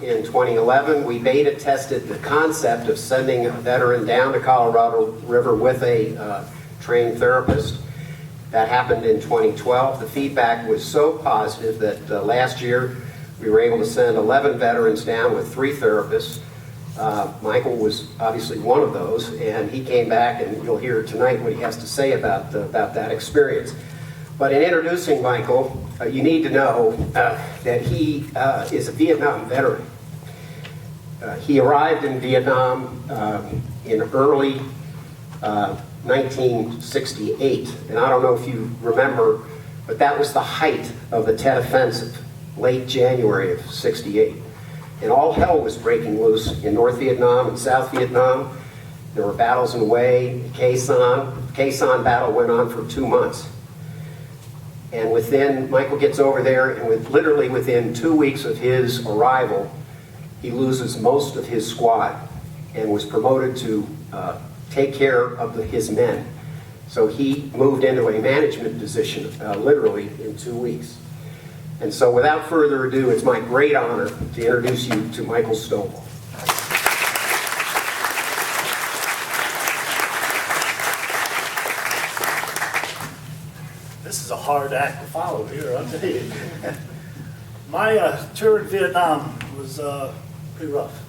In 2011, we beta tested the concept of sending a veteran down the Colorado River with a trained therapist. That happened in 2012. The feedback was so positive that last year we were able to send 11 veterans down with 3 therapists. Micheal was obviously one of those, and he came back, and you'll hear tonight what he has to say about that experience. But in introducing Micheal, you need to know that he is a Vietnam veteran. He arrived in Vietnam in early 1968, and I don't know if you remember, but that was the height of the Tet Offensive, late January of '68. And all hell was breaking loose in North Vietnam and South Vietnam. There were battles in Hue, Khe Sanh. The Khe Sanh battle went on for 2 months. And Micheal gets over there, and literally within 2 weeks of his arrival, he loses most of his squad and was promoted to take care of his men. So he moved into a management position literally in 2 weeks. And so without further ado, it's my great honor to introduce you to Micheal Stovall. This is a hard act to follow here, I'll tell you. My tour in Vietnam was pretty rough.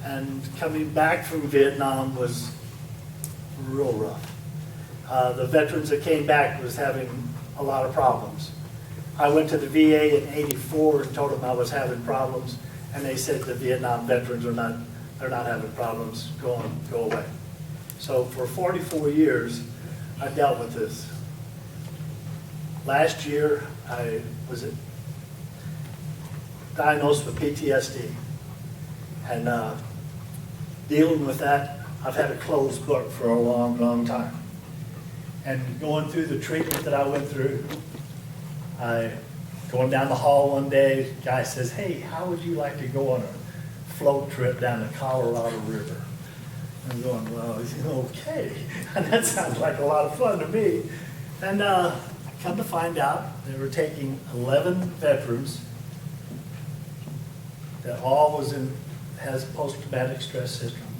And coming back from Vietnam was real rough. The veterans that came back was having a lot of problems. I went to the VA in '84 and told them I was having problems, and they said the Vietnam veterans they're not having problems, go away. So for 44 years, I dealt with this. Last year, I was diagnosed with PTSD, and dealing with that, I've had a closed book for a long, long time. And going through the treatment that I went through, going down the hall one day, guy says, "Hey, how would you like to go on a float trip down the Colorado River?" I'm going, "Well, okay." And that sounds like a lot of fun to me. And come to find out, they were taking 11 veterans that all has post-traumatic stress syndrome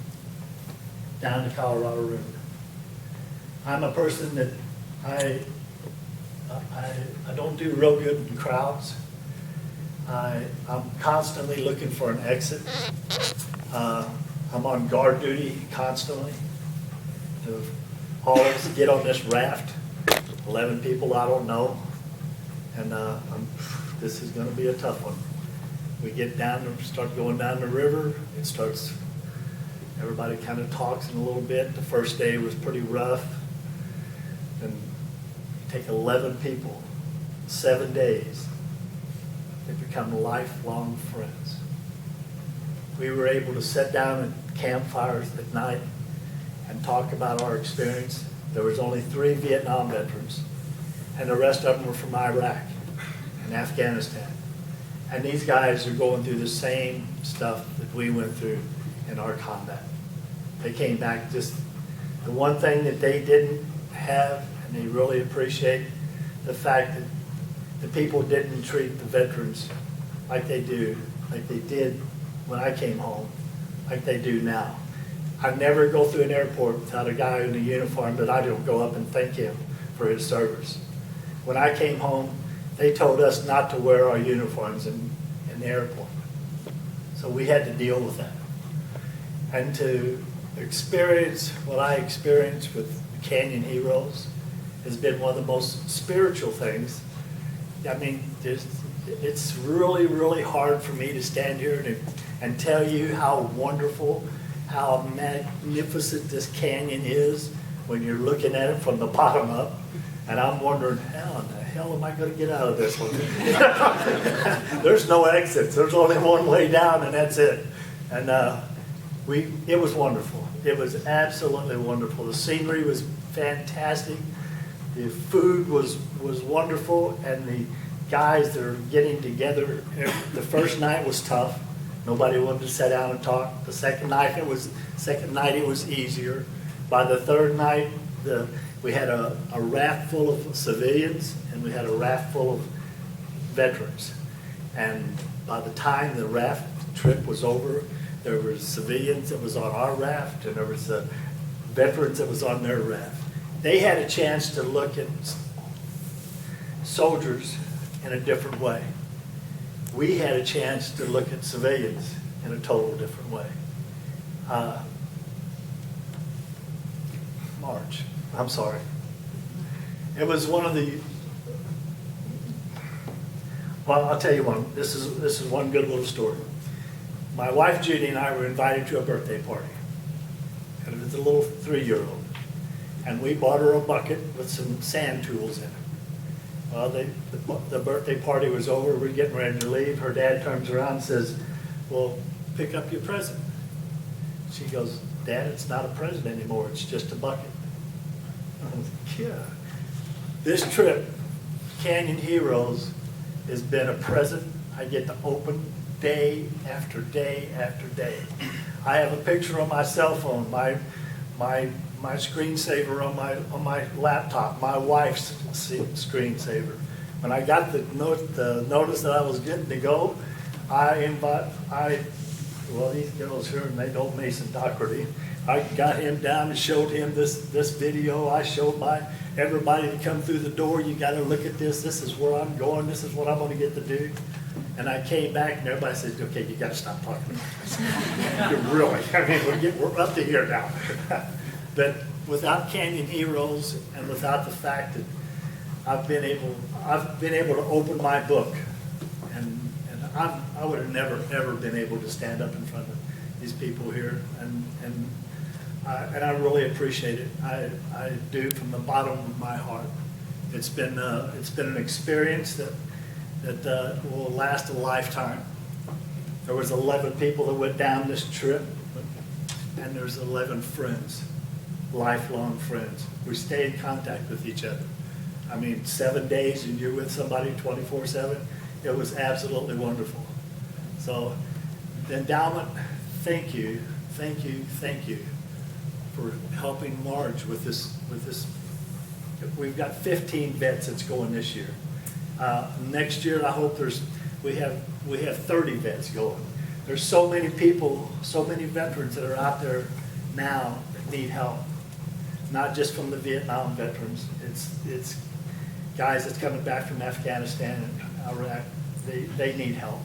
down the Colorado River. I'm a person that I don't do real good in crowds. I'm constantly looking for an exit. I'm on guard duty constantly. To always get on this raft. 11 people I don't know, and this is going to be a tough one. We get down and start going down the river. Everybody kind of talks in a little bit. The first day was pretty rough. And you take 11 people, 7 days, they become lifelong friends. We were able to sit down at campfires at night and talk about our experience. There was only 3 Vietnam veterans, and the rest of them were from Iraq and Afghanistan. And these guys are going through the same stuff that we went through in our combat. They came back, just the one thing that they didn't have, and they really appreciate the fact that the people didn't treat the veterans like they did when I came home, like they do now. I never go through an airport without a guy in a uniform that I don't go up and thank him for his service. When I came home, they told us not to wear our uniforms in the airport. So we had to deal with that. And to experience what I experienced with the Canyon Heroes has been one of the most spiritual things. I mean, it's really, really hard for me to stand here and tell you how wonderful, how magnificent this canyon is when you're looking at it from the bottom up. And I'm wondering, how in the hell am I going to get out of this one? There's no exits. There's only one way down, and that's it. And it was wonderful. It was absolutely wonderful. The scenery was fantastic. The food was wonderful, and the guys that are getting together. The first night was tough. Nobody wanted to sit down and talk. The second night it was easier. By the third night, we had a raft full of civilians, and we had a raft full of veterans. And by the time the raft trip was over, there were civilians that was on our raft, and there was veterans that was on their raft. They had a chance to look at soldiers in a different way. We had a chance to look at civilians in a total different way. March, I'm sorry. It was one of the, well, I'll tell you one. This is one good little story. My wife Judy and I were invited to a birthday party. And it was a little 3-year-old. And we bought her a bucket with some sand tools in it. Well, the birthday party was over. We're getting ready to leave. Her dad turns around and says, well, pick up your present. She goes, Dad, it's not a present anymore. It's just a bucket. I was like, yeah. This trip, Canyon Heroes, has been a present I get to open day after day after day. I have a picture on my cell phone, my screensaver on my laptop, my wife's screensaver. When I got the notice that I was getting to go, well, these girls here, and they know Mason Doherty. I got him down and showed him this video. I showed everybody to come through the door. You got to look at this. This is where I'm going. This is what I'm going to get to do. And I came back, and everybody said, "Okay, you got to stop talking about this." Really? I mean, we're up to here now. But without Canyon Heroes, and without the fact that I've been able to open my book, and I would have never ever been able to stand up in front of these people here, and I really appreciate it. I do from the bottom of my heart. It's been an experience that will last a lifetime. There was 11 people that went down this trip, and there's 11 friends, lifelong friends. We stay in contact with each other. I mean, 7 days and you're with somebody 24/7. It was absolutely wonderful. So, the endowment, thank you for helping Marge with this. We've got 15 vets that's going this year. Next year, I hope we have 30 vets going. There's so many people, so many veterans that are out there now that need help. Not just from the Vietnam veterans. It's guys that's coming back from Afghanistan and Iraq. They need help,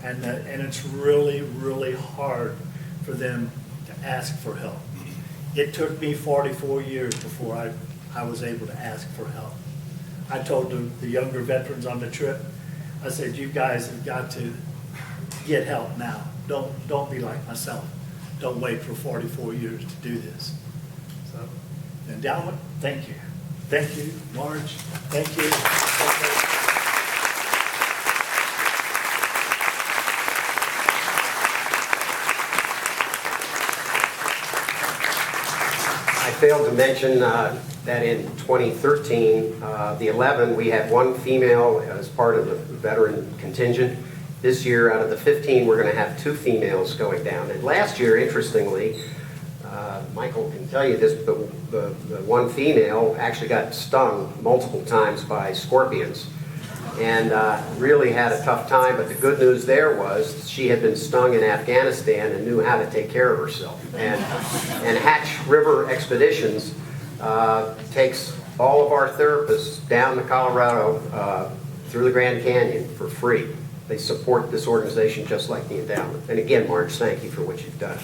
and it's really, really hard for them to ask for help. It took me 44 years before I was able to ask for help. I told the younger veterans on the trip, I said, you guys have got to get help now. Don't be like myself. Don't wait for 44 years to do this. So, endowment, thank you. Thank you, Marge. Thank you. I failed to mention that in 2013, the 11, we had one female as part of the veteran contingent. This year, out of the 15, we're going to have 2 females going down. And last year, interestingly, Michael can tell you this, but the one female actually got stung multiple times by scorpions and really had a tough time. But the good news there was she had been stung in Afghanistan and knew how to take care of herself. And Hatch River Expeditions takes all of our therapists down to Colorado through the Grand Canyon for free. They support this organization just like the endowment. And again, Marge, thank you for what you've done.